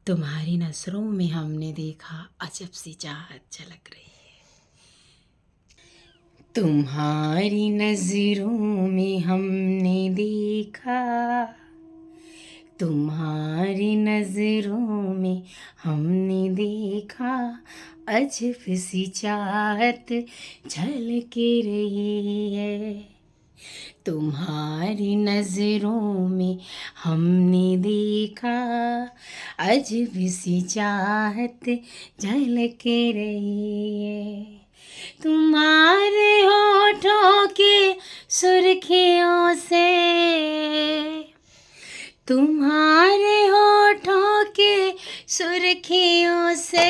तुम्हारी नज़रों में हमने देखा अजब सी चाहत झलक रही है। तुम्हारी नज़रों में हमने देखा, तुम्हारी नज़रों में हमने देखा अजब सी चाहत झलक रही है। तुम्हारी नज़रों में हमने देखा अजब सी चाहत झलक रही है। तुम्हारे होठों के सुर्खियों से, तुम्हारे होठों के सुर्खियों से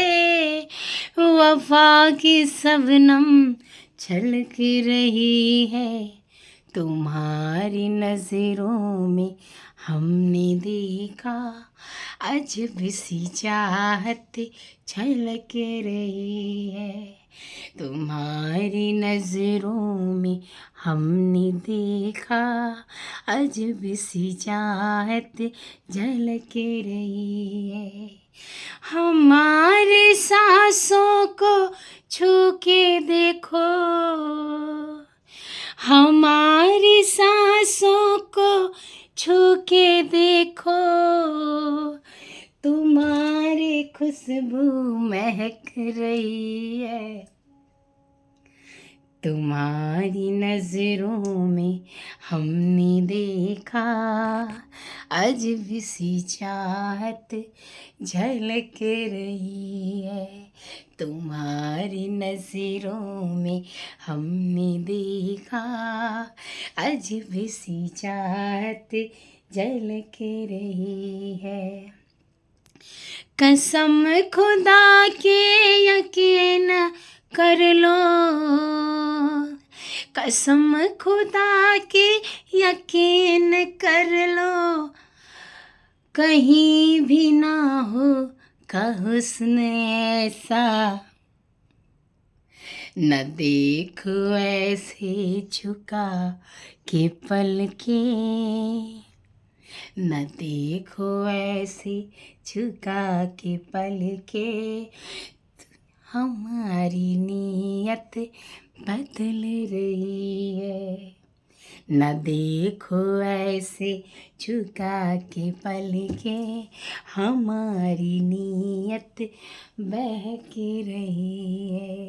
वफा की शबनम छलक रही है। तुम्हारी नज़रों में हमने देखा अजब सी चाहत झलक रही है। तुम्हारी नज़रों में हमने देखा अजब सी चाहत झलक रही है। हमारी सांसों को छू के देखो, हमारी सांसों को छू के देखो, तुम्हारी खुशबू महक रही है। तुम्हारी नज़रों में हमने देखा अजब सी चाहत झलक रही है। तुम्हारी नज़रों में हमने देखा अजब सी चाहत झलक रही है। कसम खुदा के यकीन कर लो, कसम खुदा के यकीन कर लो, कहीं भी ना हो का हुस्न ऐसा, न देखो ऐसे झुका के पलकें, न देखो ऐसे झुका के पलकें, हमारी नीयत बदल रही है। न देखो ऐसे झुका के पलकें, हमारी नीयत बहक रही है।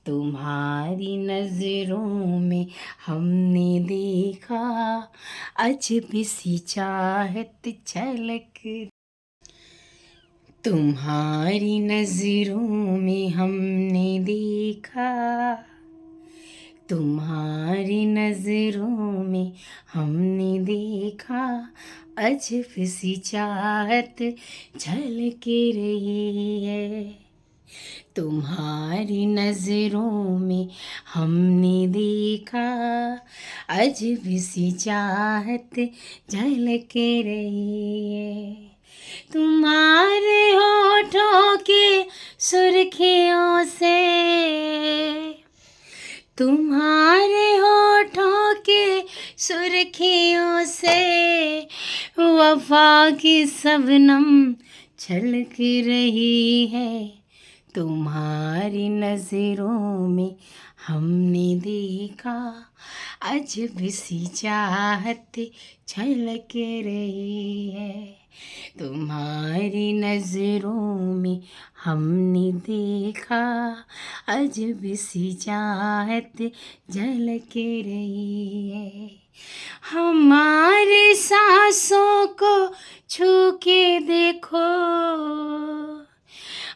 तुम्हारी नज़रों में हमने देखा अजब सी चाहत झलक, तुम्हारी नज़रों में हमने देखा, तुम्हारी नज़रों में हमने देखा अजब सी चाहत झलक रही है। तुम्हारी नज़रों में हमने देखा अजब सी चाहत झलक रही है। तुम्हारे होठों के सुर्खियों से, तुम्हारे होठों के सुर्खियों से वफा की शबनम छलक रही है। तुम्हारी नज़रों में हमने देखा अजब सी चाहत झलक रही है। तुम्हारी नज़रों में हमने देखा अजब सी चाहत झलक रही है। हमारी सांसों को छू के देखो,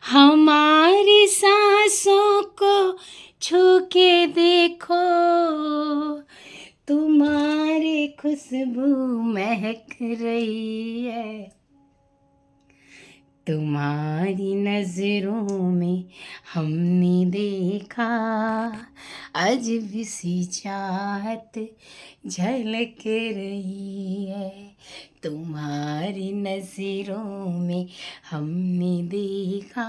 हमारी सांसों को छू के देखो, तुम्हारी खुशबू महक रही है। तुम्हारी नज़रों में हमने देखा अजब सी चाहत झलक रही है। तुम्हारी नज़रों में हमने देखा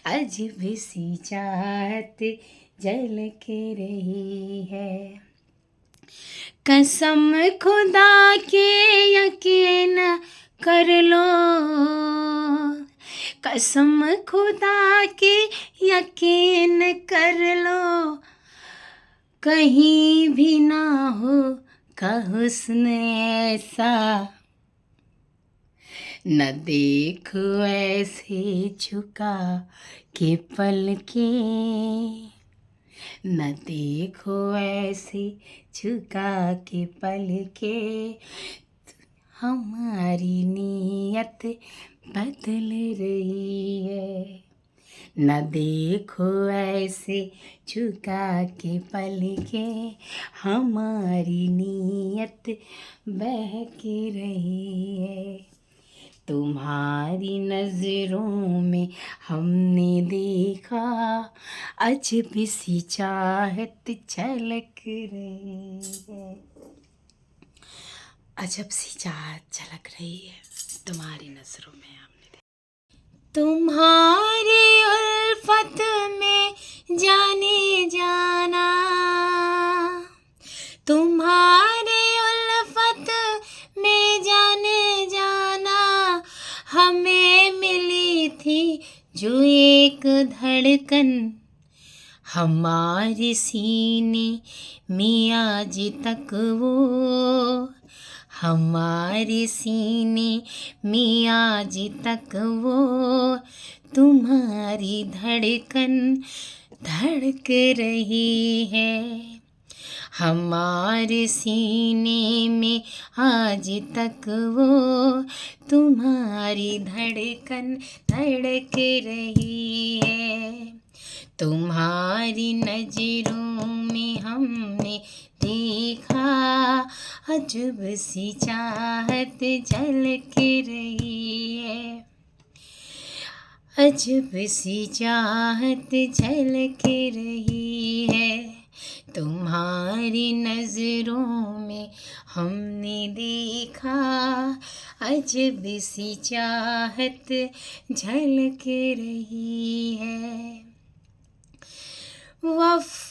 अजब सी चाहत झलक रही है। कसम खुदा के यकीन कर लो, कसम खुदा की यकीन कर लो, कहीं भी ना हो का हुस्न ऐसा, न देखो ऐसे झुका के पलकें, न देखो ऐसे झुका के पलकें, हमारी नीयत बदल रही है। न देखो ऐसे झुका के पलकें, हमारी नीयत बहक रही है। तुम्हारी नजरों में हमने देखा अजब सी चाहत झलक रही है। अजब सी चाहत झलक रही है तुम्हारी नजरों में हमने देखा। तुम्हारी उल्फत में जाने जाना, तुम्हारी उल्फत में जाने जाना, हमें मिली थी जो एक धड़कन, हमारे सीने में आज तक वो, हमारे सीने में आज तक वो तुम्हारी धड़कन धड़क रही है। हमारे सीने में आज तक वो तुम्हारी धड़कन धड़क रही है। तुम्हारी नजरों में हमने देखा अजब सी चाहत झलक रही है, अजब सी चाहत झलक रही है। तुम्हारी नजरों में हमने देखा अजब सी चाहत झलक रही है। वफ़